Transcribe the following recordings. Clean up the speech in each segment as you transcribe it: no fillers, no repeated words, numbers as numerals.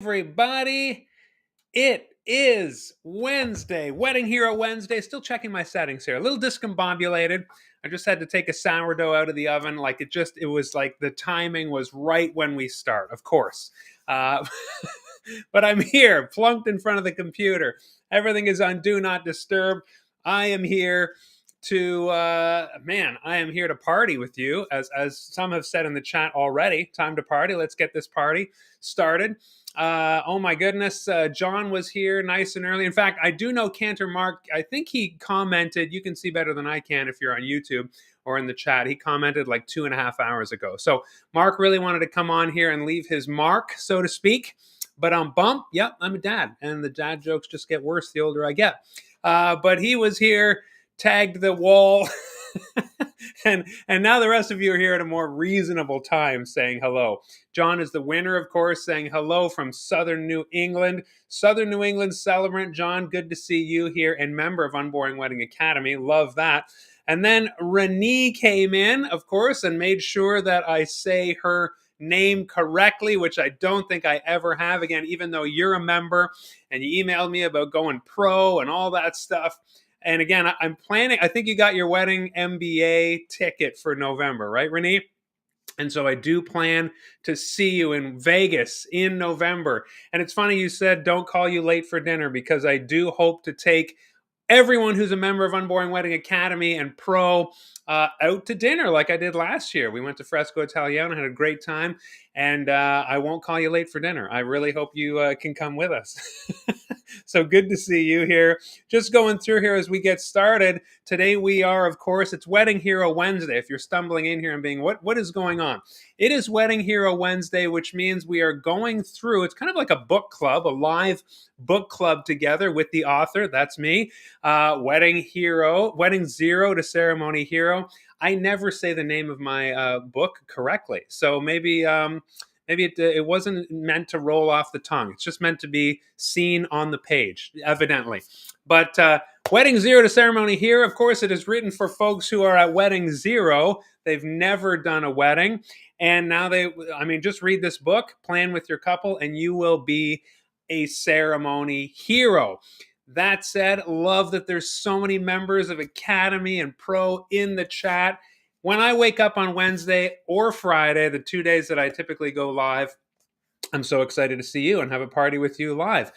Everybody, it is Wednesday, Wedding Hero Wednesday. Still checking my settings here. A little discombobulated. I just had to take a sourdough out of the oven. It was like the timing was right when we start, of course. Uh, but I'm here, plunked in front of the computer. Everything is on Do Not Disturb. I am here I am here to party with you, as some have said in the chat already. Time to party. Let's get this party started. Oh my goodness, John was here nice and early. In fact, I do know Cantor Mark. I think he commented. You can see better than I can if you're on YouTube or in the chat. He commented like 2.5 hours ago. So Mark really wanted to come on here and leave his mark, so to speak. But on bump, yep, I'm a dad, and the dad jokes just get worse the older I get. But he was here, tagged the wall. and now the rest of you are here at a more reasonable time saying hello. John is the winner, of course, saying hello from Southern New England. Southern New England celebrant. John, good to see you here, and member of Unboring Wedding Academy. Love that. And then Renee came in, of course, and made sure that I say her name correctly, which I don't think I ever have. Again, even though you're a member and you emailed me about going pro and all that stuff. And again, I'm planning, I think you got your wedding MBA ticket for November, right, Renee? And so I do plan to see you in Vegas in November. And it's funny you said don't call you late for dinner, because I do hope to take everyone who's a member of Unboring Wedding Academy and Pro out to dinner like I did last year. We went to Fresco Italiano, had a great time, and I won't call you late for dinner. I really hope you can come with us. So good to see you here. Just going through here as we get started. Today we are, of course, it's Wedding Hero Wednesday. If you're stumbling in here and being, what is going on? It is Wedding Hero Wednesday, which means we are going through, it's kind of like a book club, a live book club together with the author. That's me. Wedding Zero to Ceremony Hero. I never say the name of my book correctly. So maybe it wasn't meant to roll off the tongue. It's just meant to be seen on the page, evidently. But Wedding Zero to Ceremony Hero, of course, it is written for folks who are at Wedding Zero. They've never done a wedding. And now just read this book, plan with your couple, and you will be a ceremony hero. That said, love that there's so many members of Academy and Pro in the chat. When I wake up on Wednesday or Friday, the 2 days that I typically go live, I'm so excited to see you and have a party with you live.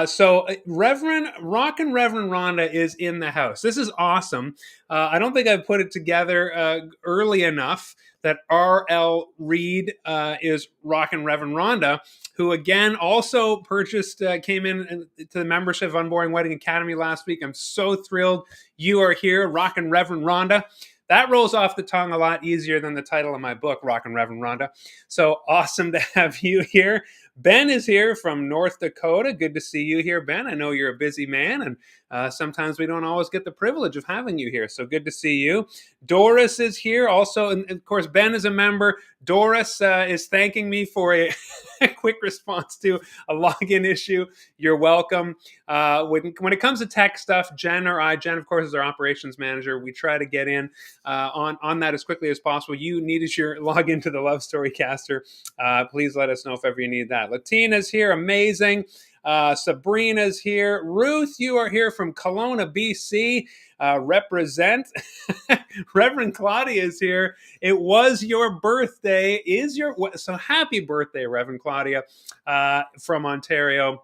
So Reverend Rhonda is in the house. This is awesome. I don't think I've put it together early enough that R.L. Reed is Rockin' Reverend Rhonda, who again also came in to the membership of Unboring Wedding Academy last week. I'm so thrilled you are here, Rockin' Reverend Rhonda. That rolls off the tongue a lot easier than the title of my book, Rockin' Reverend Rhonda. So awesome to have you here. Ben is here from North Dakota. Good to see you here, Ben. I know you're a busy man, and sometimes we don't always get the privilege of having you here. So good to see you. Doris is here also. And of course, Ben is a member. Doris is thanking me for a quick response to a login issue. You're welcome. When it comes to tech stuff, Jen, of course, is our operations manager. We try to get in on that as quickly as possible. You needed your login to the Love Story Caster. Please let us know if ever you need that. Latina's here. Amazing. Sabrina's here. Ruth, you are here from Kelowna, BC. Represent. Reverend Claudia is here. It was your birthday. So happy birthday, Reverend Claudia, from Ontario,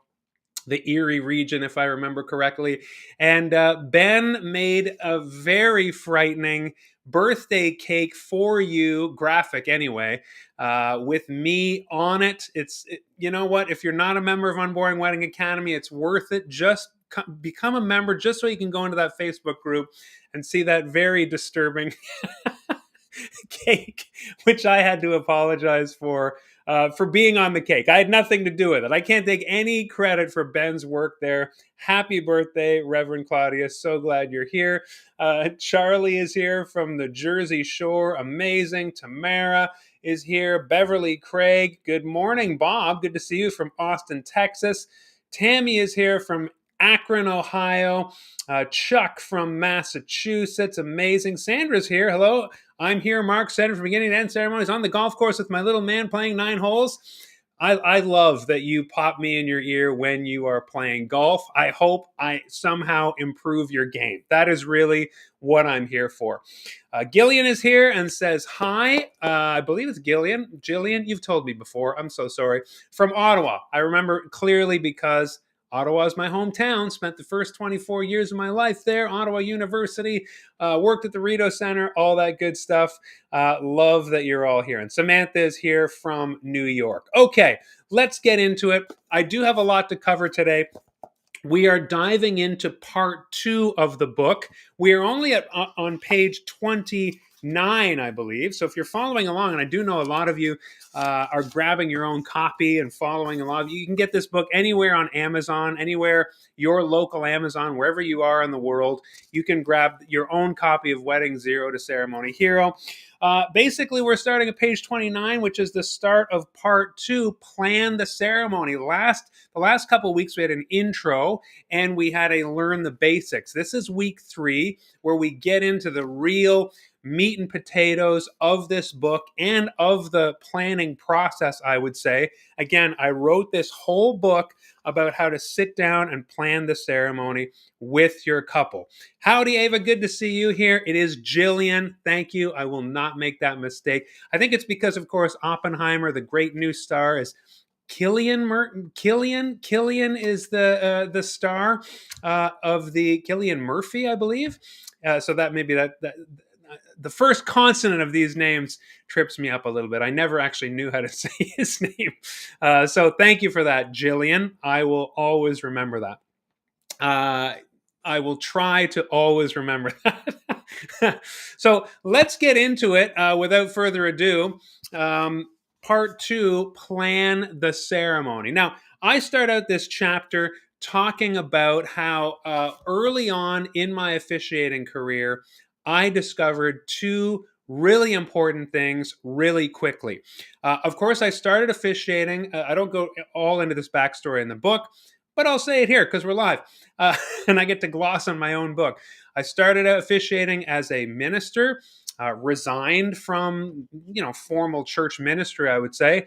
the Erie region, if I remember correctly. And Ben made a very frightening birthday cake for you, graphic anyway, with me on it. You know what? If you're not a member of Unboring Wedding Academy, it's worth it. Just become a member just so you can go into that Facebook group and see that very disturbing cake, which I had to apologize for being on the cake. I had nothing to do with it. I can't take any credit for Ben's work there. Happy birthday, Reverend Claudia. So glad you're here. Charlie is here from the Jersey Shore. Amazing. Tamara is here. Beverly Craig. Good morning, Bob. Good to see you from Austin, Texas. Tammy is here from Akron, Ohio. Chuck from Massachusetts. Amazing. Sandra's here. Hello. I'm here, Mark, Center from beginning to end ceremonies on the golf course with my little man playing 9 holes. I love that you pop me in your ear when you are playing golf. I hope I somehow improve your game. That is really what I'm here for. Gillian is here and says hi. I believe it's Gillian. Jillian, you've told me before. I'm so sorry. From Ottawa. I remember clearly because Ottawa is my hometown. Spent the first 24 years of my life there. Ottawa University. Worked at the Rideau Center. All that good stuff. Love that you're all here. And Samantha is here from New York. Okay, let's get into it. I do have a lot to cover today. We are diving into part 2 of the book. We are only on page 29, I believe. So if you're following along, and I do know a lot of you are grabbing your own copy and following along, you can get this book anywhere on Amazon, anywhere your local Amazon, wherever you are in the world. You can grab your own copy of Wedding Zero to Ceremony Hero. Basically, we're starting at page 29, which is the start of part 2, Plan the Ceremony. The last couple of weeks, we had an intro and we had a learn the basics. This is week 3, where we get into the real meat and potatoes of this book and of the planning process, I would say. Again, I wrote this whole book about how to sit down and plan the ceremony with your couple. Howdy, Ava. Good to see you here. It is Jillian. Thank you. I will not make that mistake. I think it's because, of course, Oppenheimer, the great new star, is Killian is the star of the Killian Murphy, I believe. So that maybe that the first consonant of these names trips me up a little bit. I never actually knew how to say his name. So thank you for that, Jillian. I will always remember that. I will try to always remember that. So let's get into it without further ado. Part 2, Plan the Ceremony. Now, I start out this chapter talking about how early on in my officiating career, I discovered 2 really important things really quickly. Of course, I started officiating. I don't go all into this backstory in the book, but I'll say it here because we're live. And I get to gloss on my own book. I started out officiating as a minister, resigned from formal church ministry, I would say.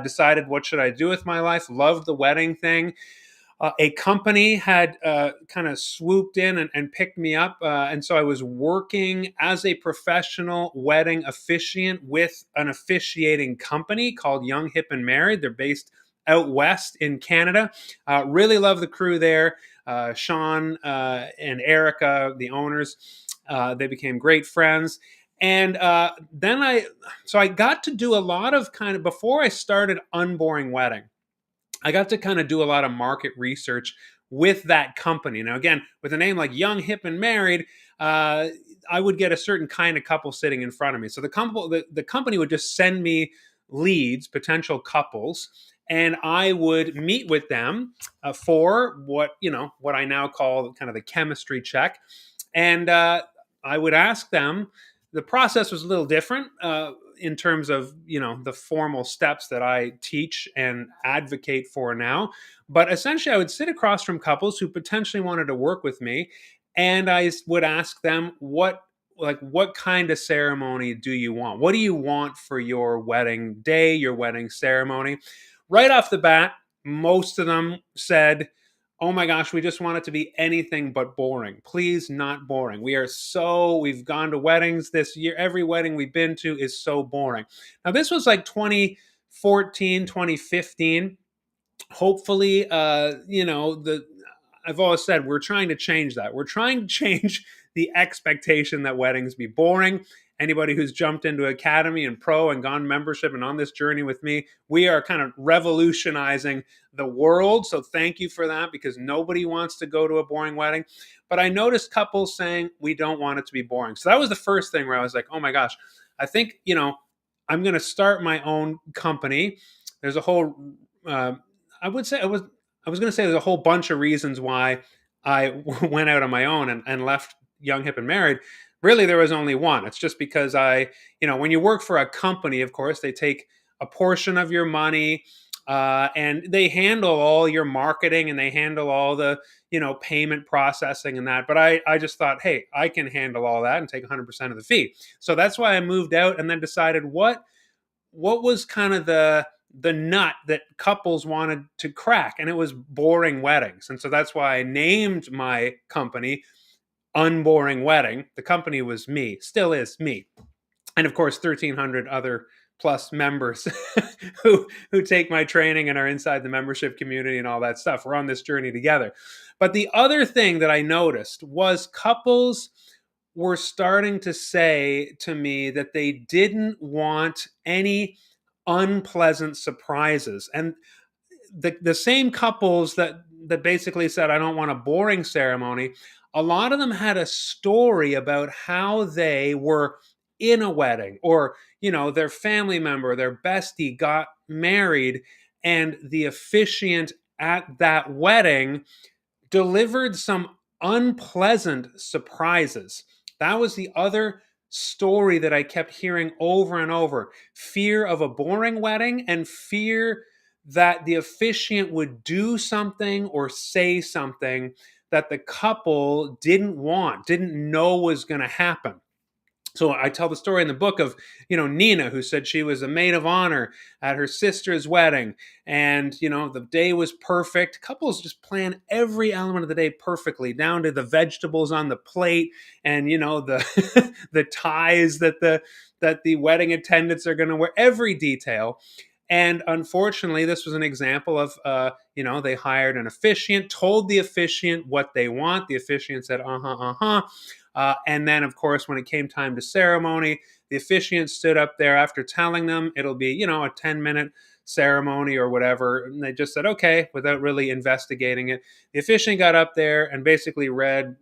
Decided what should I do with my life. Loved the wedding thing. A company had kind of swooped in and picked me up. And so I was working as a professional wedding officiant with an officiating company called Young, Hip, and Married. They're based out west in Canada. Really love the crew there. Sean and Erica, the owners, they became great friends. And then I got to do a lot of before I started Unboring Wedding, I got to kind of do a lot of market research with that company. Now, again, with a name like Young, Hip, and Married, I would get a certain kind of couple sitting in front of me. So the company would just send me leads, potential couples, and I would meet with them for what I now call kind of the chemistry check. And I would ask them. The process was a little different. In terms of the formal steps that I teach and advocate for now, but essentially I would sit across from couples who potentially wanted to work with me, and I would ask them what kind of ceremony do you want? What do you want for your wedding day, your wedding ceremony? Right off the bat, most of them said, oh my gosh, we just want it to be anything but boring. Please, not boring. We've gone to weddings this year. Every wedding we've been to is so boring. Now, this was like 2014, 2015. Hopefully, I've always said we're trying to change that. We're trying to change the expectation that weddings be boring. Anybody who's jumped into Academy and Pro and gone membership and on this journey with me, we are kind of revolutionizing the world. So thank you for that, because nobody wants to go to a boring wedding. But I noticed couples saying we don't want it to be boring. So that was the first thing where I was like, oh my gosh, I think, I'm going to start my own company. There's a whole, I was going to say there's a whole bunch of reasons why I went out on my own and left Young, Hip, and Married. Really, there was only one. It's just because when you work for a company, of course, they take a portion of your money and they handle all your marketing and they handle all the, payment processing and that. But I just thought, hey, I can handle all that and take 100% of the fee. So that's why I moved out and then decided what was kind of the the nut that couples wanted to crack, and it was boring weddings. And so that's why I named my company Unboring Wedding. The company was me, still is me, and of course 1,300 other plus members who take my training and are inside the membership community and all that stuff. We're on this journey together. But the other thing that I noticed was couples were starting to say to me that they didn't want any unpleasant surprises. And the same couples that basically said, I don't want a boring ceremony, a lot of them had a story about how they were in a wedding, or their family member, their bestie got married, and the officiant at that wedding delivered some unpleasant surprises. That was the other story that I kept hearing over and over: fear of a boring wedding, and fear that the officiant would do something or say something that the couple didn't know was going to happen. So I tell the story in the book of, Nina, who said she was a maid of honor at her sister's wedding, and the day was perfect. Couples just plan every element of the day perfectly, down to the vegetables on the plate, and the the ties that the wedding attendants are going to wear, every detail. And unfortunately, this was an example of, they hired an officiant, told the officiant what they want. The officiant said, and then, of course, when it came time to ceremony, the officiant stood up there after telling them it'll be, a 10-minute ceremony or whatever. And they just said, okay, without really investigating it. The officiant got up there and basically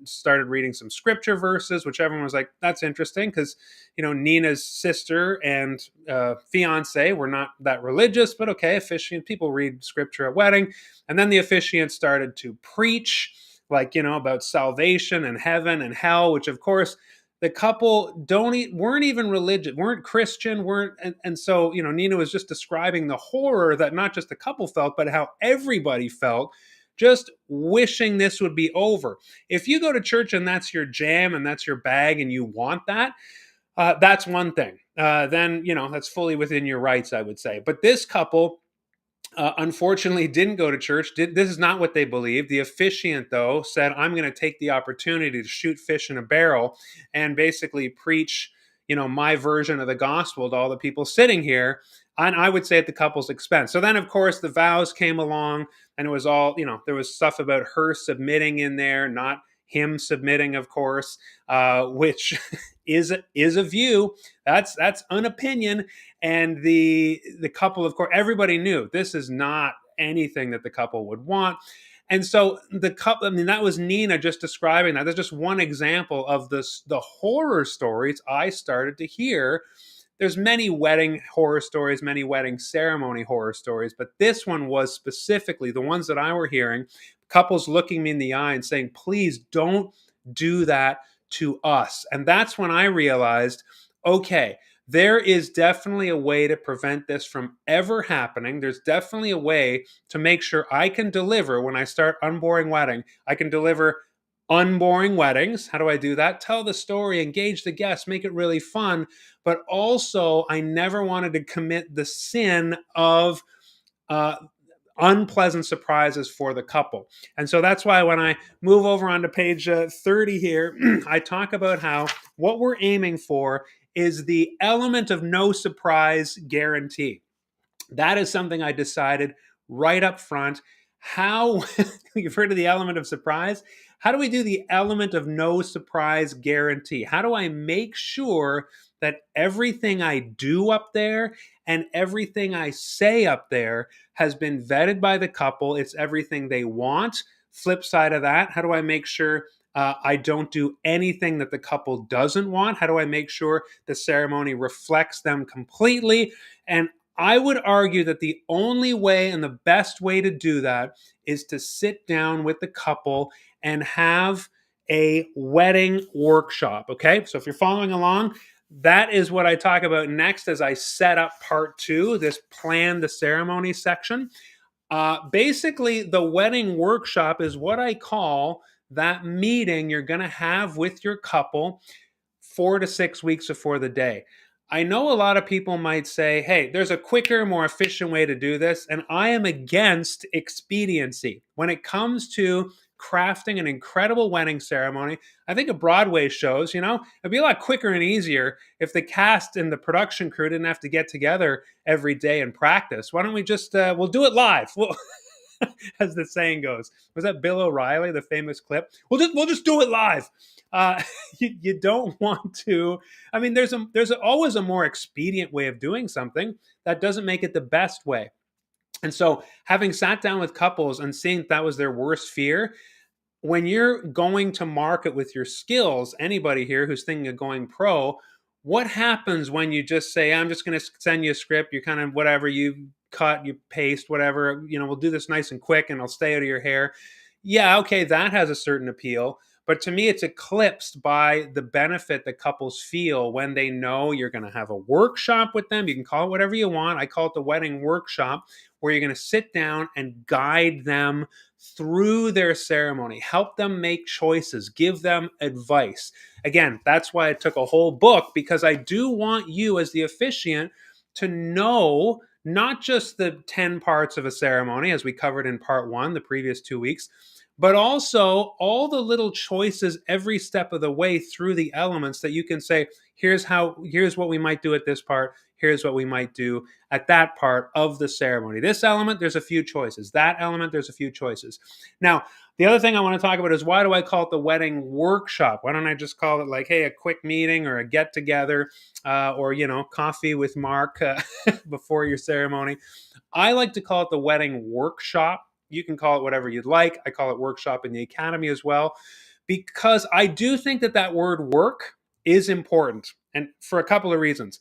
started reading some scripture verses, which everyone was like, that's interesting, because, Nina's sister and fiance were not that religious, but okay, officiant, people read scripture at wedding. And then the officiant started to preach, like, about salvation and heaven and hell, which of course the couple weren't even religious, weren't Christian, weren't, and so Nina was just describing the horror that not just the couple felt, but how everybody felt, just wishing this would be over. If you go to church and that's your jam and that's your bag and you want that, that's one thing. Then that's fully within your rights, I would say. But this couple, unfortunately, didn't go to church. This is not what they believed. The officiant, though, said, I'm going to take the opportunity to shoot fish in a barrel and basically preach, my version of the gospel to all the people sitting here. And I would say at the couple's expense. So then, of course, the vows came along, and it was all, there was stuff about her submitting in there, not him submitting, of course, which is a view. That's an opinion. And the couple, of course, everybody knew this is not anything that the couple would want. And so the couple, I mean, that was Nina just describing that. That's just one example of the horror stories I started to hear. There's many wedding horror stories, many wedding ceremony horror stories, but this one was specifically the ones that I were hearing, couples looking me in the eye and saying, please don't do that to us. And that's when I realized, okay, there is definitely a way to prevent this from ever happening. There's definitely a way to make sure I can deliver when I start Unboring Wedding. I can deliver unboring weddings. How do I do that? Tell the story, engage the guests, make it really fun. But also, I never wanted to commit the sin of uh, unpleasant surprises for the couple. And so that's why when I move over onto page 30 here, I talk about how what we're aiming for is the element of no surprise guarantee. That is something I decided right up front. How, you've heard of the element of surprise? How do we do the element of no surprise guarantee? How do I make sure that everything I do up there and everything I say up there has been vetted by the couple? It's everything they want. Flip side of that, how do I make sure I don't do anything that the couple doesn't want? How do I make sure the ceremony reflects them completely? And I would argue that the only way and the best way to do that is to sit down with the couple and have a wedding workshop. Okay. So if you're following along, that is what I talk about next as I set up part two, this plan the ceremony section. Basically, the wedding workshop is what I call that meeting you're going to have with your couple 4 to 6 weeks before the day. I know a lot of people might say, hey, there's a quicker, more efficient way to do this. And I am against expediency. When it comes to crafting an incredible wedding ceremony, I think of Broadway shows, it'd be a lot quicker and easier if the cast and the production crew didn't have to get together every day and practice. Why don't we just, we'll do it live. As the saying goes. Was that Bill O'Reilly, the famous clip? We'll just do it live. Uh, you don't want to. I mean, always a more expedient way of doing something that doesn't make it the best way. And so, having sat down with couples and seeing that was their worst fear, when you're going to market with your skills, anybody here who's thinking of going pro, what happens when you just say, I'm just going to send you a script, you kind of whatever, you cut, you paste, whatever, we'll do this nice and quick and I'll stay out of your hair. Yeah, okay, that has a certain appeal. But to me, it's eclipsed by the benefit that couples feel when they know you're going to have a workshop with them. You can call it whatever you want. I call it the wedding workshop, where you're going to sit down and guide them through their ceremony, help them make choices, give them advice. Again, that's why I took a whole book, because I do want you as the officiant to know not just the 10 parts of a ceremony, as we covered in part one, the previous 2 weeks, but also all the little choices every step of the way through the elements that you can say, here's what we might do at this part, here's what we might do at that part of the ceremony. This element, there's a few choices. That element, there's a few choices. Now, the other thing I want to talk about is, why do I call it the wedding workshop? Why don't I just call it like, hey, a quick meeting or a get together, or coffee with Mark before your ceremony? I like to call it the wedding workshop. You can call it whatever you'd like. I call it workshop in the academy as well, because I do think that word work is important, and for a couple of reasons.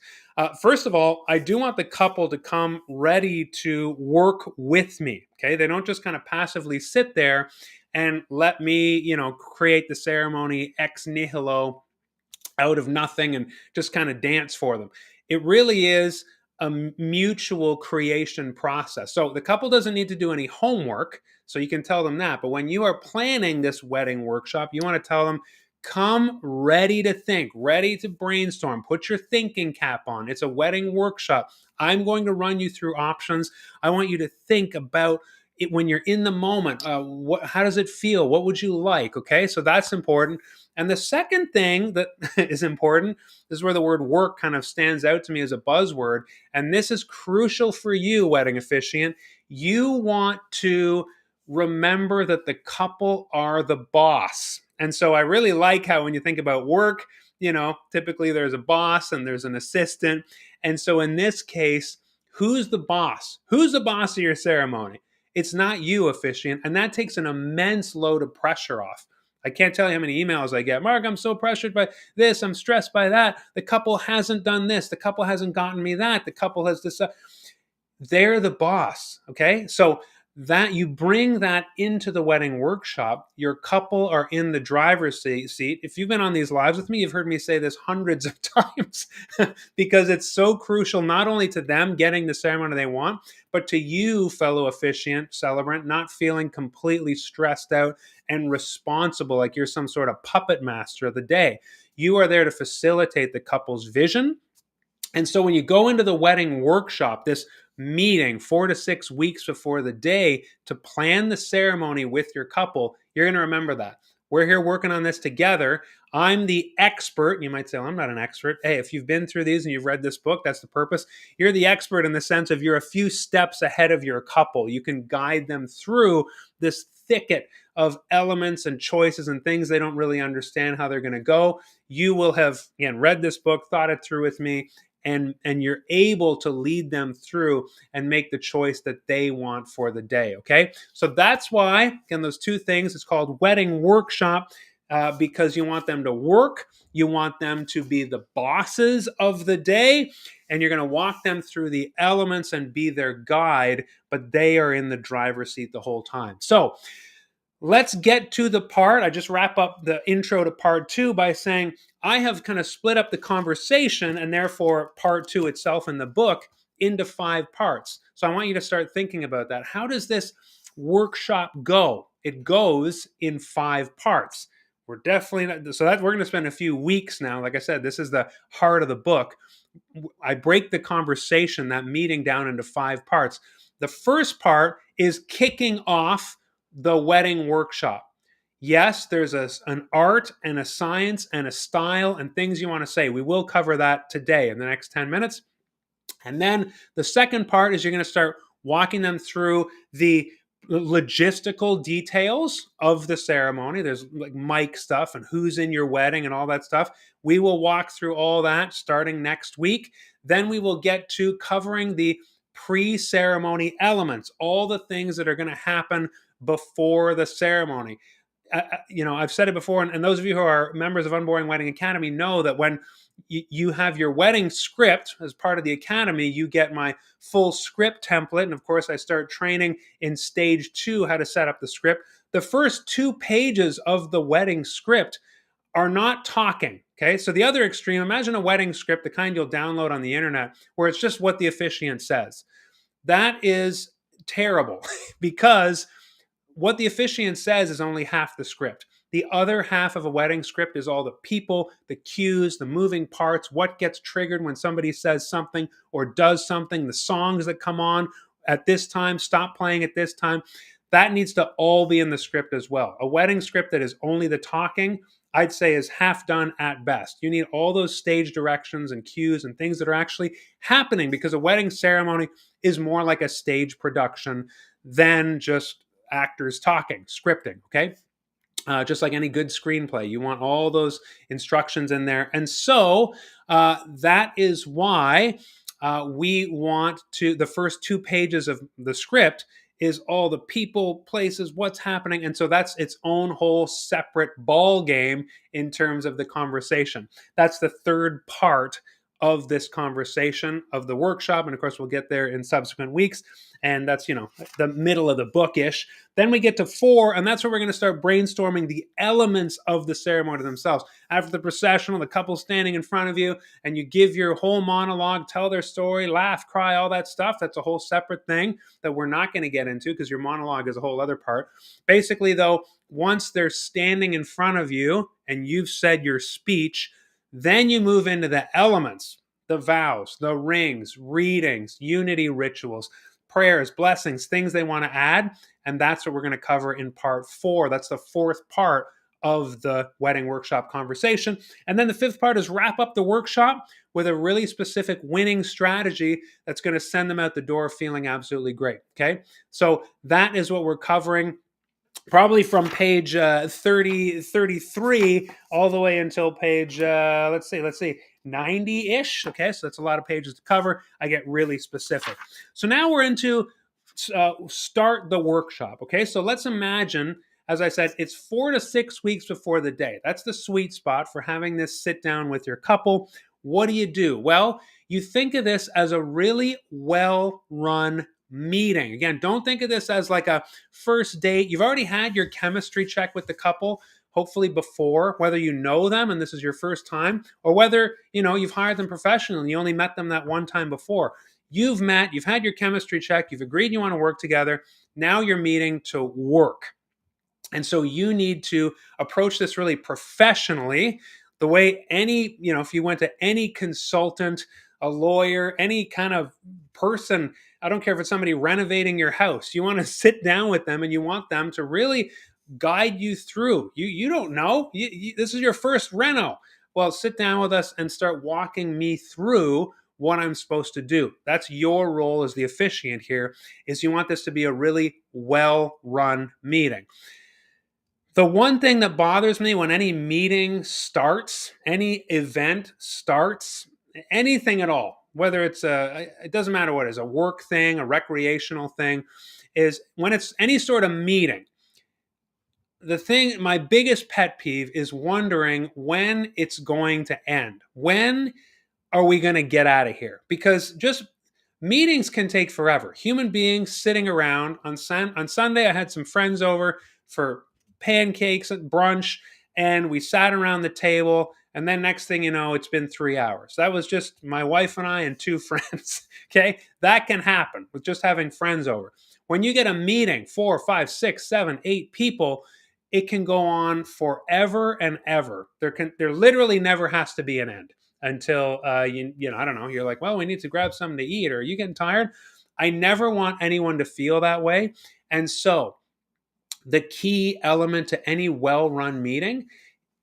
First of all, I do want the couple to come ready to work with me. Okay, they don't just kind of passively sit there and let me, create the ceremony ex nihilo, out of nothing, and just kind of dance for them. It really is a mutual creation process. So the couple doesn't need to do any homework. So you can tell them that. But when you are planning this wedding workshop, you want to tell them, come ready to think, ready to brainstorm, put your thinking cap on. It's a wedding workshop. I'm going to run you through options. I want you to think about it when you're in the moment. How does it feel? What would you like? Okay, so that's important. And the second thing that is important, this is where the word work kind of stands out to me as a buzzword. And this is crucial for you, wedding officiant. You want to remember that the couple are the boss. And so I really like how, when you think about work, typically there's a boss and there's an assistant. And so in this case, who's the boss? Who's the boss of your ceremony? It's not you, officiant. And that takes an immense load of pressure off. I can't tell you how many emails I get. Mark, I'm so pressured by this. I'm stressed by that. The couple hasn't done this. The couple hasn't gotten me that. The couple has this. They're the boss. Okay. So that you bring that into the wedding workshop, your couple are in the driver's seat. If you've been on these lives with me, you've heard me say this hundreds of times because it's so crucial, not only to them getting the ceremony they want, but to you, fellow officiant, celebrant, not feeling completely stressed out and responsible like you're some sort of puppet master of the day. You are there to facilitate the couple's vision. And so when you go into the wedding workshop, this meeting 4 to 6 weeks before the day to plan the ceremony with your couple, you're going to remember that. We're here working on this together. I'm the expert. You might say, well, I'm not an expert. Hey, if you've been through these and you've read this book, that's the purpose. You're the expert in the sense of you're a few steps ahead of your couple. You can guide them through this thicket of elements and choices and things they don't really understand how they're going to go. You will have, again, read this book, thought it through with me, and you're able to lead them through and make the choice that they want for the day. Okay, so that's why, again, those two things, it's called wedding workshop, because you want them to work, you want them to be the bosses of the day, and you're going to walk them through the elements and be their guide, but they are in the driver's seat the whole time. So let's get to the part. I just wrap up the intro to part two by saying I have kind of split up the conversation, and therefore part two itself in the book, into 5 parts. So I want you to start thinking about that. How does this workshop go? It goes in 5 parts. we're definitely not, so that we're going to spend a few weeks now. Like I said, this is the heart of the book. I break the conversation, that meeting, down into 5 parts. The first part is kicking off the wedding workshop. Yes, there's an art and a science and a style and things you want to say. We will cover that today in the next 10 minutes. And then the second part is you're going to start walking them through the logistical details of the ceremony. There's like mic stuff and who's in your wedding and all that stuff. We will walk through all that starting next week. Then we will get to covering the pre-ceremony elements, all the things that are going to happen before the ceremony. I've said it before, and those of you who are members of Unboring Wedding Academy know that when you have your wedding script as part of the academy, you get my full script template. And of course, I start training in stage 2 how to set up the script. The first 2 pages of the wedding script are not talking. Okay. So the other extreme, imagine a wedding script, the kind you'll download on the internet, where it's just what the officiant says. That is terrible because what the officiant says is only half the script. The other half of a wedding script is all the people, the cues, the moving parts, what gets triggered when somebody says something or does something, the songs that come on at this time, stop playing at this time. That needs to all be in the script as well. A wedding script that is only the talking, I'd say, is half done at best. You need all those stage directions and cues and things that are actually happening, because a wedding ceremony is more like a stage production than just actors talking, scripting, okay? Just like any good screenplay, you want all those instructions in there. And so that is why we want to, the first 2 pages of the script is all the people, places, what's happening. And so that's its own whole separate ball game in terms of the conversation. That's the third part of this conversation of the workshop. And of course, we'll get there in subsequent weeks. And that's, the middle of the bookish. Then we get to 4, and that's where we're going to start brainstorming the elements of the ceremony themselves. After the processional, the couple standing in front of you, and you give your whole monologue, tell their story, laugh, cry, all that stuff. That's a whole separate thing that we're not going to get into because your monologue is a whole other part. Basically, though, once they're standing in front of you and you've said your speech, then you move into the elements, the vows, the rings, readings, unity rituals, prayers, blessings, things they want to add. And that's what we're going to cover in part 4. That's the 4th part of the wedding workshop conversation. And then the 5th part is wrap up the workshop with a really specific winning strategy that's going to send them out the door feeling absolutely great. Okay. So that is what we're covering, probably from page 33 all the way until page, let's see, 90-ish. Okay, so that's a lot of pages to cover. I get really specific. So now we're into start the workshop. Okay, so let's imagine, as I said, it's 4 to 6 weeks before the day. That's the sweet spot for having this sit down with your couple. What do? Well, you think of this as a really well-run meeting. Again, don't think of this as like a first date. You've already had your chemistry check with the couple, hopefully before, whether you know them and this is your first time, or whether, you've hired them professionally and you only met them that one time before. You've met, you've had your chemistry check, you've agreed you want to work together. Now you're meeting to work. And so you need to approach this really professionally, the way if you went to any consultant, a lawyer, any kind of person, I don't care if it's somebody renovating your house, you want to sit down with them and you want them to really guide you through. You don't know. This is your first reno. Well, sit down with us and start walking me through what I'm supposed to do. That's your role as the officiant here, is you want this to be a really well-run meeting. The one thing that bothers me when any meeting starts, any event starts, anything at all, whether it doesn't matter what it is, a work thing, a recreational thing, is when it's any sort of meeting. My biggest pet peeve is wondering when it's going to end. When are we going to get out of here? Because just meetings can take forever. Human beings sitting around on Sunday, I had some friends over for pancakes at brunch, and we sat around the table. And then next thing you know, it's been 3 hours. That was just my wife and I and 2 friends. Okay, that can happen with just having friends over. When you get a meeting, 4, 5, 6, 7, 8 people, it can go on forever and ever. There literally never has to be an end until I don't know, you're like, well, we need to grab something to eat, or are you getting tired? I never want anyone to feel that way. And so the key element to any well-run meeting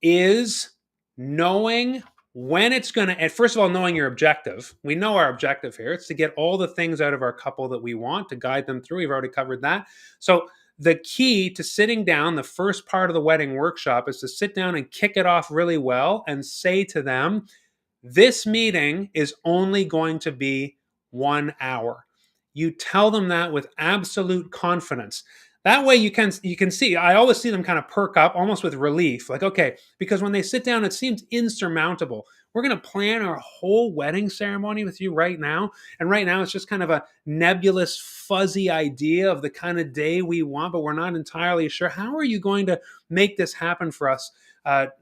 is knowing when it's going to, first of all, knowing your objective. We know our objective here. It's to get all the things out of our couple that we want, to guide them through. We've already covered that. So the key to sitting down, the first part of the wedding workshop, is to sit down and kick it off really well and say to them, this meeting is only going to be 1 hour. You tell them that with absolute confidence. That way you can see, I always see them kind of perk up almost with relief. Like, okay, because when they sit down, it seems insurmountable. We're going to plan our whole wedding ceremony with you right now. And right now it's just kind of a nebulous, fuzzy idea of the kind of day we want, but we're not entirely sure. How are you going to make this happen for us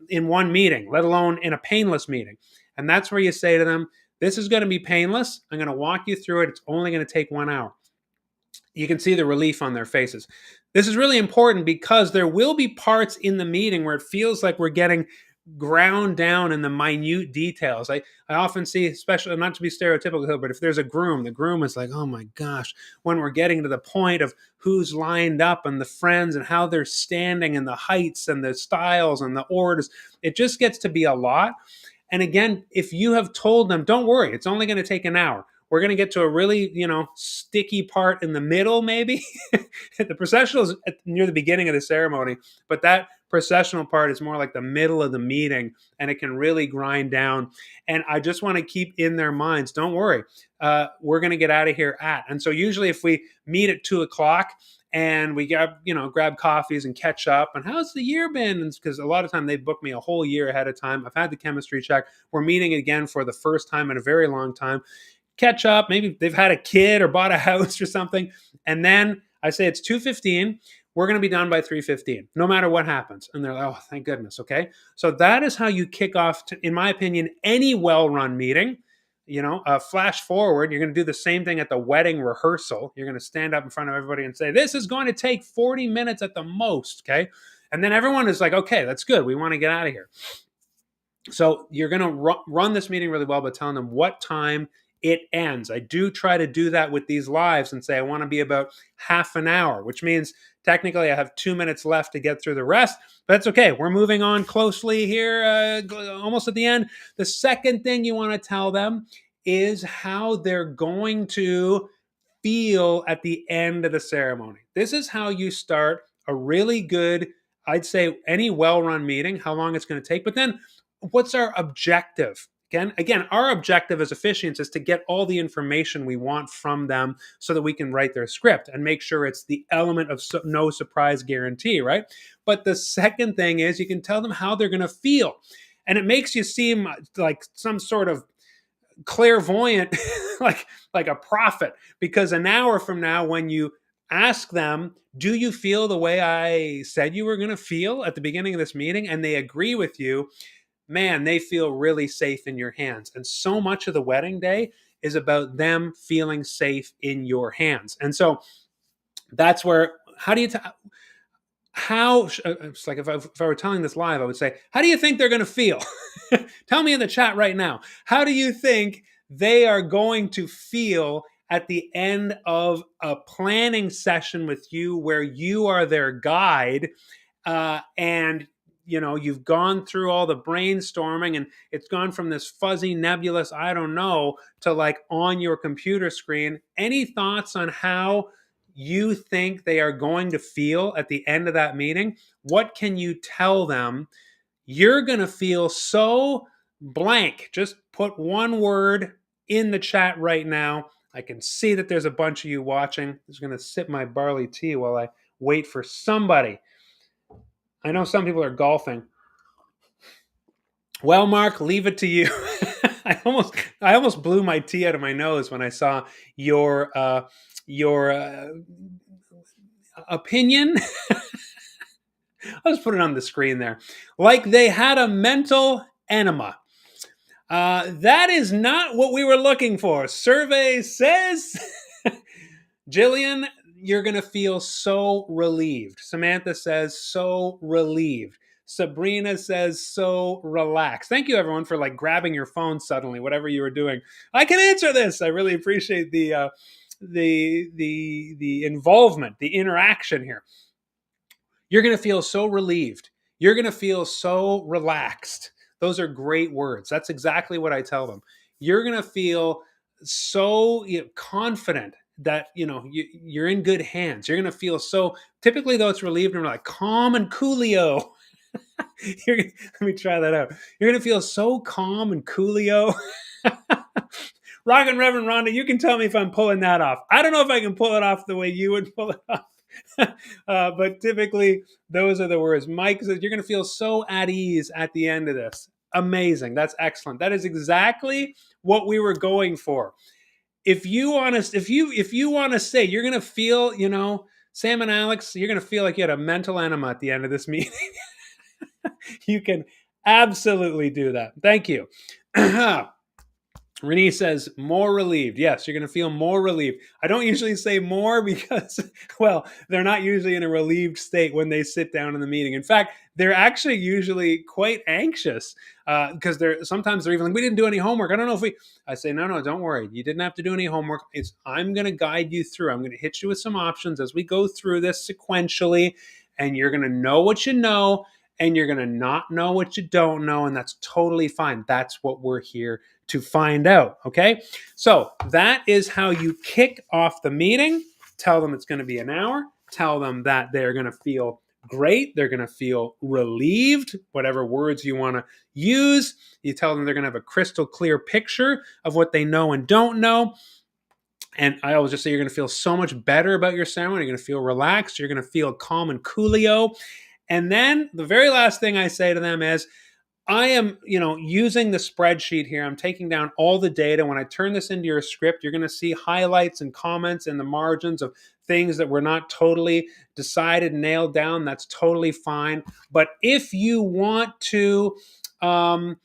in one meeting, let alone in a painless meeting? And that's where you say to them, this is going to be painless. I'm going to walk you through it. It's only going to take 1 hour. You can see the relief on their faces. This is really important because there will be parts in the meeting where it feels like we're getting ground down in the minute details. I often see, especially, not to be stereotypical, but if there's a groom, the groom is like, oh my gosh, when we're getting to the point of who's lined up and the friends and how they're standing and the heights and the styles and the orders, it just gets to be a lot. And again, if you have told them, don't worry, it's only going to take an hour. We're going to get to a really, sticky part in the middle, maybe. The processional is near the beginning of the ceremony, but that processional part is more like the middle of the meeting, and it can really grind down. And I just want to keep in their minds, don't worry, we're going to get out of here at. And so usually if we meet at 2:00 and we grab coffees and catch up, and how's the year been? Because a lot of time they book me a whole year ahead of time. I've had the chemistry check. We're meeting again for the first time in a very long time. Catch up. Maybe they've had a kid or bought a house or something. And then I say it's 2:15. We're going to be done by 3:15, no matter what happens. And they're like, oh, thank goodness. Okay. So that is how you kick off, in my opinion, any well-run meeting. Flash forward, you're going to do the same thing at the wedding rehearsal. You're going to stand up in front of everybody and say, this is going to take 40 minutes at the most. Okay. And then everyone is like, okay, that's good. We want to get out of here. So you're going to run this meeting really well by telling them what time it ends. I do try to do that with these lives and say I want to be about half an hour, which means technically I have 2 minutes left to get through the rest, but that's okay. We're moving on closely here, almost at the end. The second thing you want to tell them is how they're going to feel at the end of the ceremony. This is how you start a really good, I'd say, any well-run meeting, how long it's going to take, but then what's our objective? Again, our objective as officiants is to get all the information we want from them so that we can write their script and make sure it's the element of no surprise guarantee, right? But the second thing is you can tell them how they're going to feel. And it makes you seem like some sort of clairvoyant, like a prophet, because an hour from now, when you ask them, do you feel the way I said you were going to feel at the beginning of this meeting? And they agree with you, man, they feel really safe in your hands. And so much of the wedding day is about them feeling safe in your hands. And so that's where, it's like if I were telling this live, I would say, how do you think they're going to feel? Tell me in the chat right now. How do you think they are going to feel at the end of a planning session with you where you are their guide and you've gone through all the brainstorming and it's gone from this fuzzy, nebulous, I don't know, to like on your computer screen. Any thoughts on how you think they are going to feel at the end of that meeting? What can you tell them? You're going to feel so blank. Just put one word in the chat right now. I can see that there's a bunch of you watching. I'm just going to sip my barley tea while I wait for somebody. I know some people are golfing. Well, Mark, leave it to you. I almost blew my tea out of my nose when I saw your opinion. I'll just put it on the screen there. Like they had a mental enema. That is not what we were looking for. Survey says, Jillian, you're going to feel so relieved. Samantha says, so relieved. Sabrina says, so relaxed. Thank you, everyone, for like grabbing your phone suddenly, whatever you were doing. I can answer this. I really appreciate the involvement, the interaction here. You're going to feel so relieved. You're going to feel so relaxed. Those are great words. That's exactly what I tell them. You're going to feel so confident that you're in good hands. You're going to feel so. Typically, though, it's relieved and we're like calm and coolio. Let me try that out. You're going to feel so calm and coolio. Rockin' Reverend Rhonda, you can tell me if I'm pulling that off. I don't know if I can pull it off the way you would pull it off. But typically, those are the words. Mike says, you're going to feel so at ease at the end of this. Amazing. That's excellent. That is exactly what we were going for. If you want to, if you want to say you're going to feel, Sam and Alex, you're going to feel like you had a mental enema at the end of this meeting. You can absolutely do that. Thank you. Renee says, more relieved. Yes, you're going to feel more relieved. I don't usually say more because, well, they're not usually in a relieved state when they sit down in the meeting. In fact, they're actually usually quite anxious because sometimes they're even like, we didn't do any homework. I don't know if I say, no, don't worry. You didn't have to do any homework. I'm going to guide you through. I'm going to hit you with some options as we go through this sequentially, and you're going to know what you know, and you're going to not know what you don't know, and that's totally fine. That's what we're here to find out, okay? So that is how you kick off the meeting. Tell them it's going to be an hour. Tell them that they're going to feel great. They're going to feel relieved, whatever words you want to use. You tell them they're going to have a crystal clear picture of what they know and don't know. And I always just say you're going to feel so much better about your ceremony. You're going to feel relaxed. You're going to feel calm and coolio. And then the very last thing I say to them is, I am, using the spreadsheet here. I'm taking down all the data. When I turn this into your script, you're going to see highlights and comments in the margins of things that were not totally decided, nailed down. That's totally fine. But if you want to, pull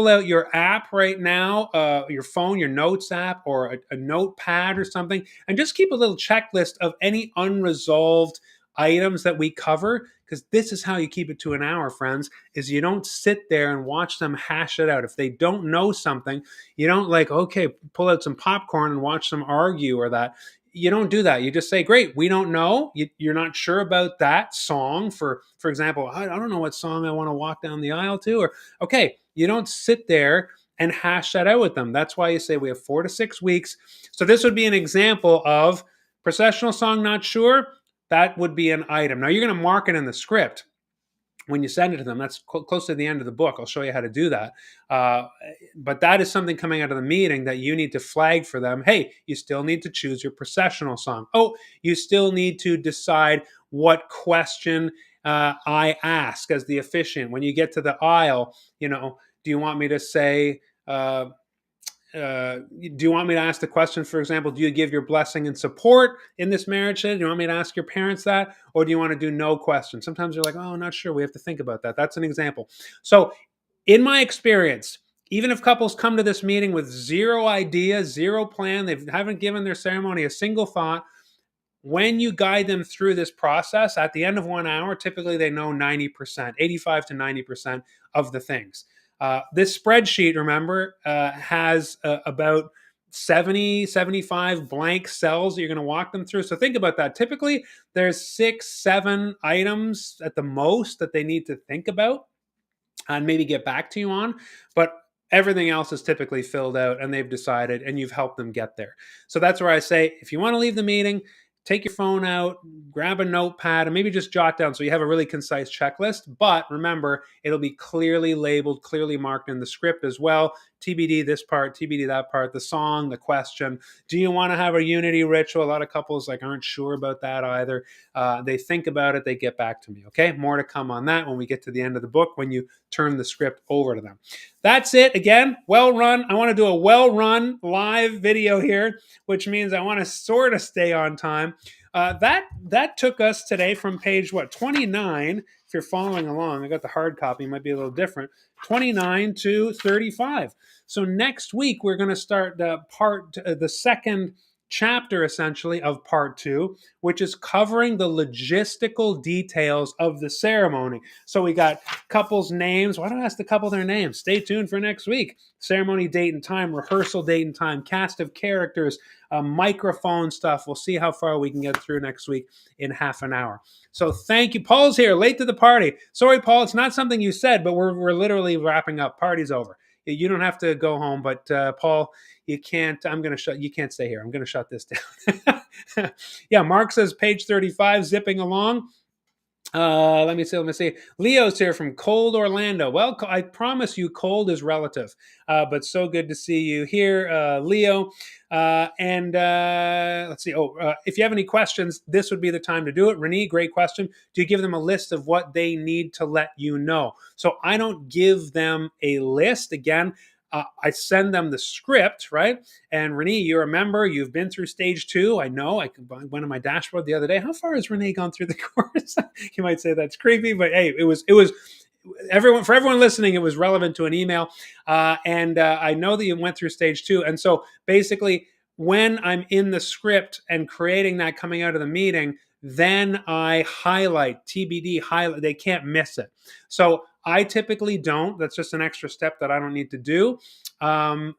out your app right now, your phone, your notes app, or a notepad or something, and just keep a little checklist of any unresolved items that we cover, because this is how you keep it to an hour, friends, is you don't sit there and watch them hash it out. If they don't know something, you don't pull out some popcorn and watch them argue or that. You don't do that. You just say, great, we don't know. You're not sure about that song. For example, I don't know what song I want to walk down the aisle to. Or, okay, you don't sit there and hash that out with them. That's why you say we have 4 to 6 weeks. So this would be an example of processional song, not sure. That would be an item. Now, you're going to mark it in the script when you send it to them. That's close to the end of the book. I'll show you how to do that. But that is something coming out of the meeting that you need to flag for them. Hey, you still need to choose your processional song. Oh, you still need to decide what question I ask as the officiant. When you get to the aisle, do you want me to say... do you want me to ask the question, for example, do you give your blessing and support in this marriage? Do you want me to ask your parents that? Or do you want to do no question? Sometimes you're like, oh, not sure. We have to think about that. That's an example. So in my experience, even if couples come to this meeting with zero idea, zero plan, they haven't given their ceremony a single thought, when you guide them through this process, at the end of 1 hour, typically they know 90%, 85 to 90% of the things. This spreadsheet, remember, has about 70, 75 blank cells that you're going to walk them through. So think about that. Typically, there's 6, 7 items at the most that they need to think about and maybe get back to you on. But everything else is typically filled out and they've decided and you've helped them get there. So that's where I say, if you want to leave the meeting, take your phone out, grab a notepad, and maybe just jot down so you have a really concise checklist. But remember, it'll be clearly labeled, clearly marked in the script as well. TBD this part, TBD that part, the song, the question. Do you want to have a unity ritual? A lot of couples aren't sure about that either. They think about it, they get back to me. Okay, more to come on that when we get to the end of the book, when you turn the script over to them. That's it. Again, well run. I want to do a well run live video here, which means I want to sort of stay on time. That took us today from page 29. If you're following along, I got the hard copy, might be a little different. 29 to 35. So next week we're going to start the second chapter essentially of part 2, which is covering the logistical details of the ceremony. So we got couples' names. Why don't I ask the couple their names? Stay tuned for next week. Ceremony date and time, rehearsal date and time, cast of characters, microphone stuff. We'll see how far we can get through next week in half an hour. So thank you. Paul's here, late to the party. Sorry, Paul, it's not something you said, but we're literally wrapping up. Party's over. You don't have to go home, but Paul, you can't. You can't stay here. I'm going to shut this down. Yeah, Mark says page 35, zipping along. Let me see. Leo's here from cold Orlando. Well, I promise you, cold is relative, but so good to see you here, Leo. And let's see. If you have any questions, this would be the time to do it. Renee, great question. Do you give them a list of what they need to let you know? So I don't give them a list. Again, I send them the script, right? And Renee, you're a member. You've been through stage 2. I know. I went on my dashboard the other day. How far has Renee gone through the course? You might say that's creepy, but hey, it was everyone listening. It was relevant to an email, and I know that you went through stage 2. And so basically, when I'm in the script and creating that coming out of the meeting, then I highlight TBD. Highlight. They can't miss it. So I typically don't. That's just an extra step that I don't need to do. And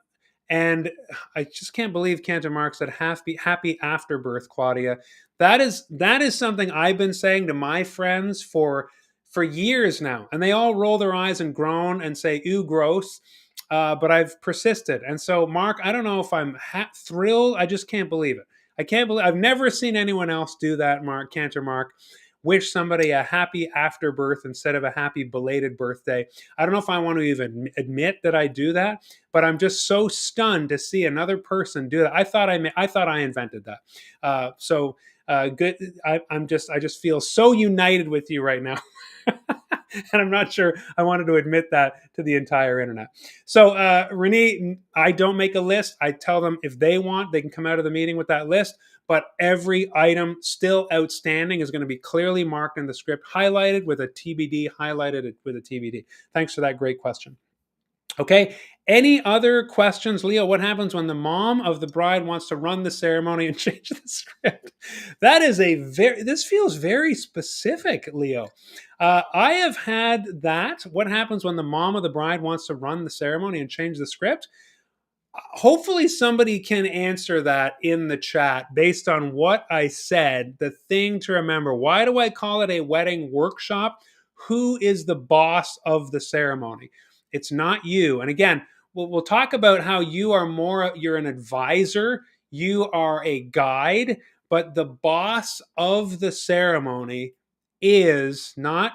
I just can't believe Cantor Mark said happy afterbirth, Claudia. That is something I've been saying to my friends for years now, and they all roll their eyes and groan and say "ew, gross." But I've persisted, and so Mark, I don't know if I'm thrilled. I just can't believe it. I can't believe I've never seen anyone else do that, Mark, Cantor Mark. Wish somebody a happy afterbirth instead of a happy belated birthday. I don't know if I want to even admit that I do that, but I'm just so stunned to see another person do that. I thought I invented that. Good. I just feel so united with you right now. And I'm not sure I wanted to admit that to the entire internet. So, Renee, I don't make a list. I tell them if they want, they can come out of the meeting with that list. But every item still outstanding is going to be clearly marked in the script, highlighted with a TBD, highlighted with a TBD. Thanks for that great question. Okay. Any other questions, Leo? What happens when the mom of the bride wants to run the ceremony and change the script? This feels very specific, Leo. I have had that. What happens when the mom of the bride wants to run the ceremony and change the script? Hopefully somebody can answer that in the chat based on what I said. The thing to remember, why do I call it a wedding workshop? Who is the boss of the ceremony? It's not you. And again, we'll talk about how you're an advisor, you are a guide, but the boss of the ceremony is not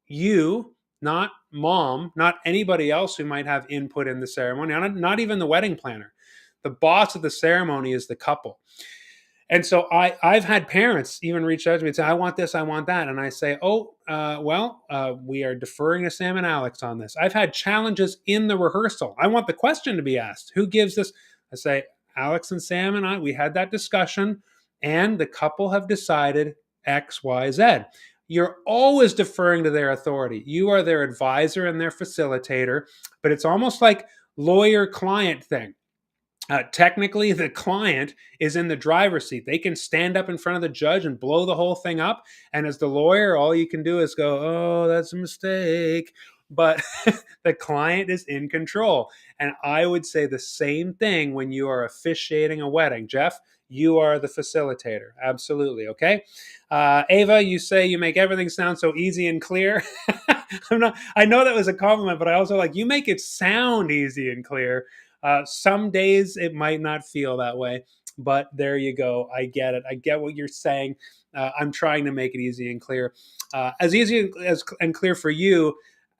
you, not mom, not anybody else who might have input in the ceremony, not even the wedding planner. The boss of the ceremony is the couple. And so I've had parents even reach out to me and say, I want this, I want that. And I say, we are deferring to Sam and Alex on this. I've had challenges in the rehearsal. I want the question to be asked. Who gives this? I say, Alex and Sam and I, we had that discussion and the couple have decided X, Y, Z. You're always deferring to their authority. You are their advisor and their facilitator, but it's almost like lawyer-client thing. Technically, the client is in the driver's seat. They can stand up in front of the judge and blow the whole thing up. And as the lawyer, all you can do is go, oh, that's a mistake. But the client is in control. And I would say the same thing when you are officiating a wedding. Jeff, you are the facilitator. Absolutely. Okay. Ava, you say you make everything sound so easy and clear. I know that was a compliment, but I also you make it sound easy and clear. Some days it might not feel that way, but there you go. I get it. I get what you're saying. I'm trying to make it easy and clear, as easy and clear for you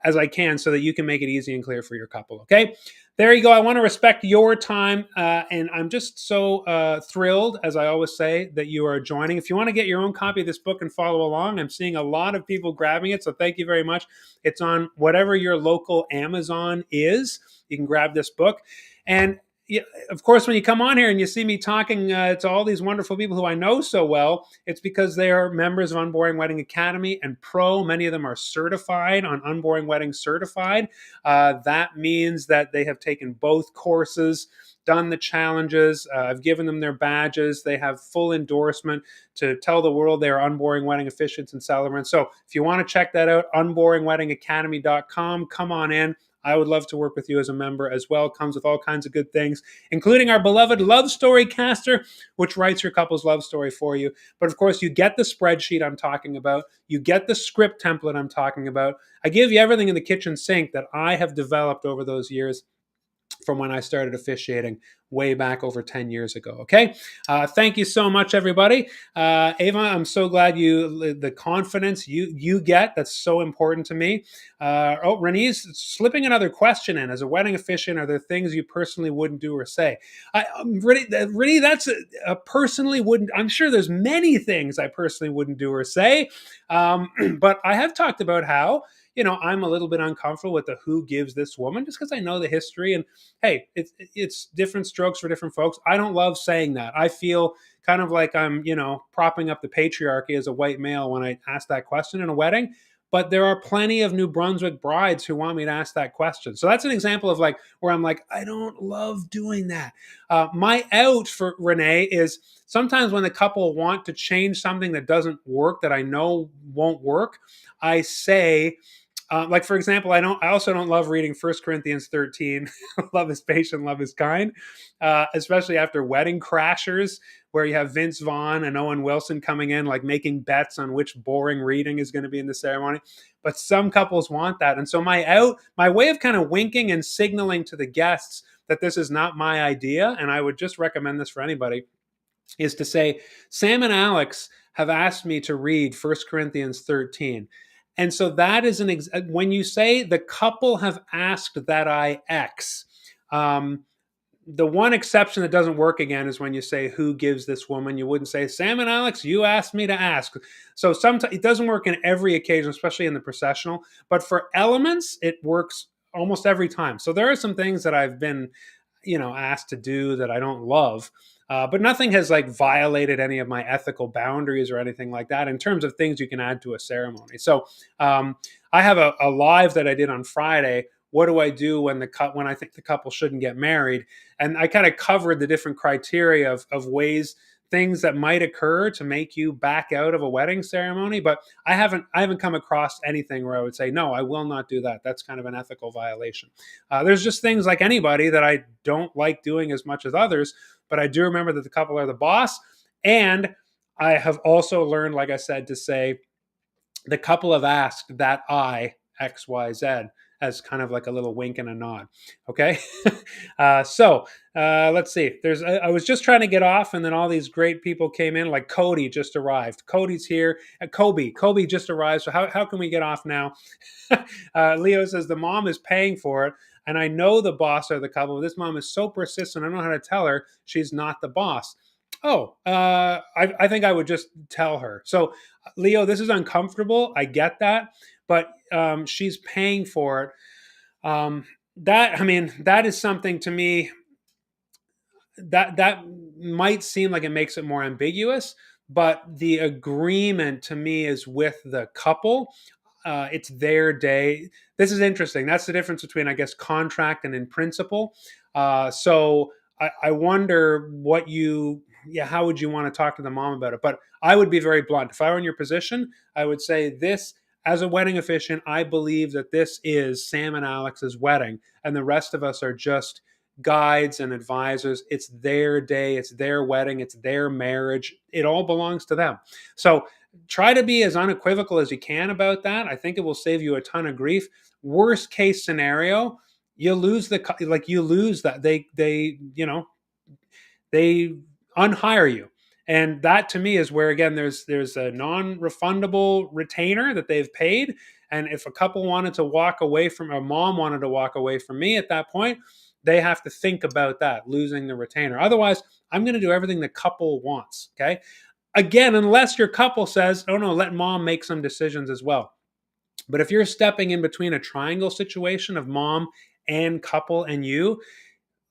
as I can, so that you can make it easy and clear for your couple. Okay, there you go. I want to respect your time, and I'm just so thrilled, as I always say, that you are joining. If you want to get your own copy of this book and follow along, I'm seeing a lot of people grabbing it, so thank you very much. It's on whatever your local Amazon is. You can grab this book. And yeah, of course, when you come on here and you see me talking to all these wonderful people who I know so well, it's because they are members of Unboring Wedding Academy and Pro. Many of them are certified on Unboring Wedding Certified. That means that they have taken both courses, done the challenges. I've given them their badges. They have full endorsement to tell the world they are Unboring Wedding officiants and celebrants. So if you want to check that out, unboringweddingacademy.com, come on in. I would love to work with you as a member as well. It comes with all kinds of good things, including our beloved love story caster, which writes your couple's love story for you. But of course, you get the spreadsheet I'm talking about. You get the script template I'm talking about. I give you everything in the kitchen sink that I have developed over those years from when I started officiating way back over 10 years ago. Okay. Thank you so much, everybody. Ava, I'm so glad the confidence you get. That's so important to me. Renee's slipping another question in. As a wedding officiant, are there things you personally wouldn't do or say? Renee, that's a personally wouldn't. I'm sure there's many things I personally wouldn't do or say. But I have talked about how, I'm a little bit uncomfortable with the who gives this woman, just because I know the history. And hey, it's different strokes for different folks. I don't love saying that. I feel kind of like I'm, propping up the patriarchy as a white male when I ask that question in a wedding. But there are plenty of New Brunswick brides who want me to ask that question. So that's an example of like where I'm like, I don't love doing that. My out for Renee is sometimes when the couple want to change something that doesn't work, that I know won't work, I say, like for example, I also don't love reading 1 Corinthians 13. Love is patient, love is kind, especially after Wedding Crashers, where you have Vince Vaughn and Owen Wilson coming in, like making bets on which boring reading is going to be in the ceremony. But some couples want that, and so my way of kind of winking and signaling to the guests that this is not my idea, and I would just recommend this for anybody, is to say, Sam and Alex have asked me to read 1 Corinthians 13. And so that is when you say the couple have asked that I X, the one exception that doesn't work again is when you say who gives this woman. You wouldn't say Sam and Alex, you asked me to ask. So sometimes it doesn't work in every occasion, especially in the processional. But for elements, it works almost every time. So there are some things that I've been, asked to do that I don't love. But nothing has like violated any of my ethical boundaries or anything like that in terms of things you can add to a ceremony. So I have a live that I did on Friday. What do I do when I think the couple shouldn't get married? And I kind of covered the different criteria of ways, things that might occur to make you back out of a wedding ceremony. But I haven't come across anything where I would say, no, I will not do that. That's kind of an ethical violation. There's just things like anybody that I don't like doing as much as others. But I do remember that the couple are the boss. And I have also learned, like I said, to say the couple have asked that I XYZ as kind of like a little wink and a nod. Okay. Let's see. I was just trying to get off, and then all these great people came in, like Cody just arrived. Cody's here. Kobe just arrived. So how can we get off now? Leo says the mom is paying for it. And I know the boss are the couple. This mom is so persistent. I don't know how to tell her she's not the boss. Oh, I think I would just tell her. So, Leo, this is uncomfortable. I get that, but she's paying for it. That is something to me that might seem like it makes it more ambiguous, but the agreement to me is with the couple. It's their day. This is interesting. That's the difference between, I guess, contract and in principle. So I wonder how would you want to talk to the mom about it? But I would be very blunt. If I were in your position, I would say this, as a wedding officiant, I believe that this is Sam and Alex's wedding, and the rest of us are just guides and advisors. It's their day. It's their wedding. It's their marriage. It all belongs to them. So try to be as unequivocal as you can about that. I think it will save you a ton of grief. Worst case scenario, you lose that they unhire you. And that to me is where, again, there's a non-refundable retainer that they've paid. And if a couple wanted to walk away from, a mom wanted to walk away from me at that point, they have to think about that, losing the retainer. Otherwise, I'm going to do everything the couple wants. Okay. Again, unless your couple says, oh no, let mom make some decisions as well. But if you're stepping in between a triangle situation of mom and couple and you,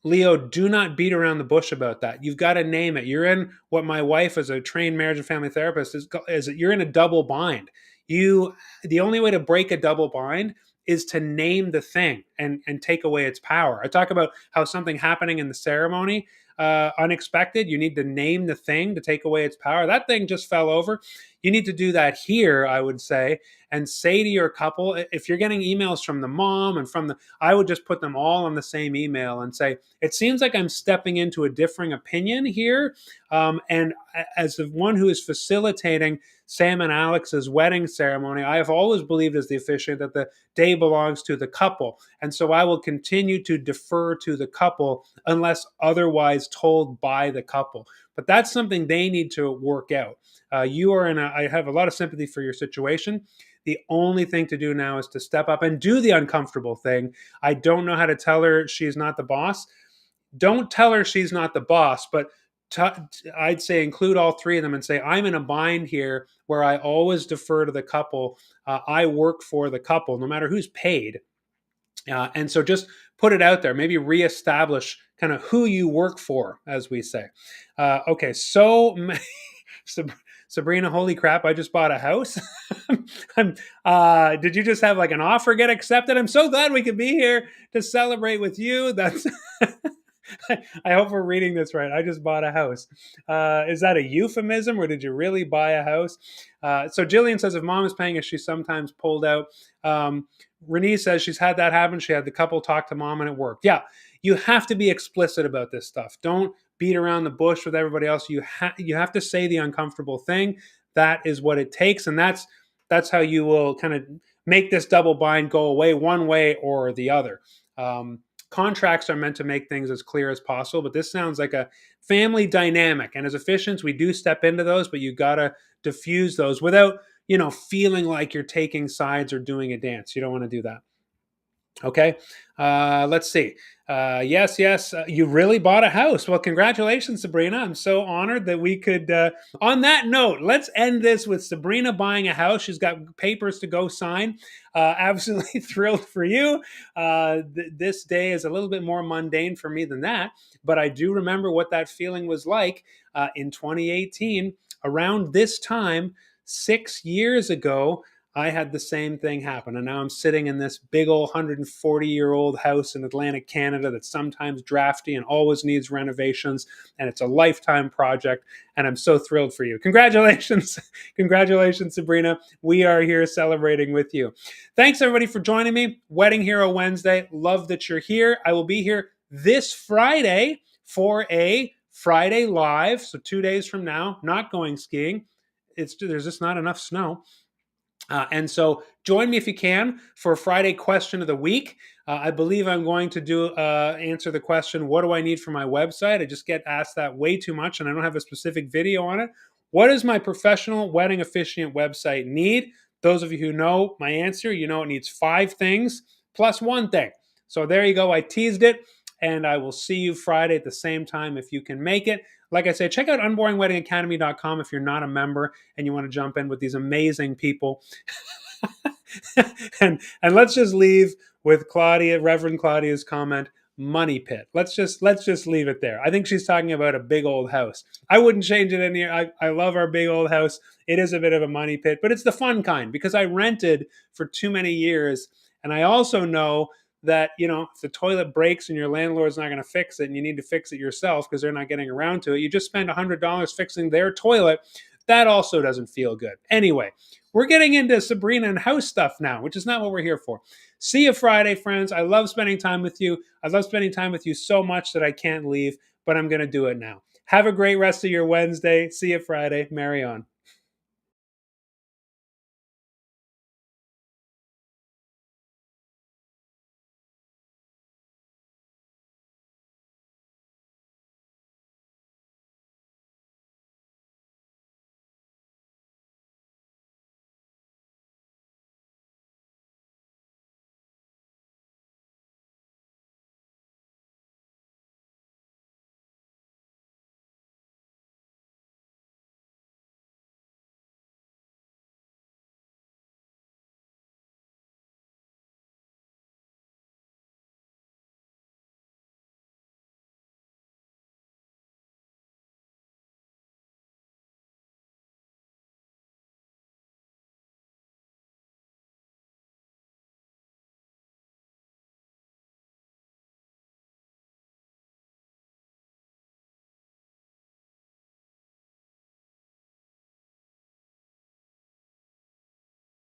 Leo, do not beat around the bush about that. You've got to name it. You're in what my wife, as a trained marriage and family therapist, is you're in a double bind. The only way to break a double bind is to name the thing and take away its power. I talk about how something happening in the ceremony, unexpected. You need to name the thing to take away its power. That thing just fell over. You need to do that here, I would say, and say to your couple, if you're getting emails from the mom and from the, I would just put them all on the same email and say, it seems like I'm stepping into a differing opinion here. And as the one who is facilitating Sam and Alex's wedding ceremony, I have always believed as the officiant that the day belongs to the couple. And so I will continue to defer to the couple unless otherwise told by the couple. But that's something they need to work out. I have a lot of sympathy for your situation. The only thing to do now is to step up and do the uncomfortable thing. I don't know how to tell her she's not the boss. Don't tell her she's not the boss, but I'd say include all three of them and say, I'm in a bind here where I always defer to the couple. I work for the couple, no matter who's paid. And so just put it out there, maybe reestablish kind of who you work for, as we say. Okay, so Sabrina, holy crap, I just bought a house. Did you just have like an offer get accepted? I'm so glad we could be here to celebrate with you. That's I hope we're reading this right. I just bought a house. Is that a euphemism, or did you really buy a house? So Jillian says, if mom is paying us, she's sometimes pulled out. Renee says she's had that happen. She had the couple talk to mom and it worked. Yeah, you have to be explicit about this stuff. Don't beat around the bush with everybody else. You have to say the uncomfortable thing. That is what it takes, and that's how you will kind of make this double bind go away one way or the other. Contracts are meant to make things as clear as possible, but this sounds like a family dynamic. And as officiants, we do step into those, but you got to diffuse those without, feeling like you're taking sides or doing a dance. You don't want to do that. Okay. Let's see. Yes. You really bought a house. Well, congratulations, Sabrina. I'm so honored that we could. On that note, let's end this with Sabrina buying a house. She's got papers to go sign. Absolutely thrilled for you. This day is a little bit more mundane for me than that, but I do remember what that feeling was like in 2018, around this time, 6 years ago. I had the same thing happen. And now I'm sitting in this big old 140-year-old house in Atlantic Canada that's sometimes drafty and always needs renovations. And it's a lifetime project. And I'm so thrilled for you. Congratulations. Congratulations, Sabrina. We are here celebrating with you. Thanks, everybody, for joining me. Wedding Hero Wednesday. Love that you're here. I will be here this Friday for a Friday Live. So 2 days from now, not going skiing. There's just not enough snow. And so join me if you can for Friday question of the week. I believe I'm going to answer the question, what do I need for my website? I just get asked that way too much and I don't have a specific video on it. What does my professional wedding officiant website need? Those of you who know my answer, it needs 5 things plus 1 thing. So there you go. I teased it, and I will see you Friday at the same time if you can make it. Like I said, check out unboringweddingacademy.com if you're not a member and you want to jump in with these amazing people. and let's just leave with Reverend Claudia's comment, money pit. Let's just leave it there. I think she's talking about a big old house. I wouldn't change it in here. I love our big old house. It is a bit of a money pit, but it's the fun kind because I rented for too many years. And I also know that, if the toilet breaks and your landlord's not going to fix it and you need to fix it yourself because they're not getting around to it, you just spend $100 fixing their toilet. That also doesn't feel good. Anyway, we're getting into Sabrina and house stuff now, which is not what we're here for. See you Friday, friends. I love spending time with you. I love spending time with you so much that I can't leave, but I'm going to do it now. Have a great rest of your Wednesday. See you Friday. Marry on.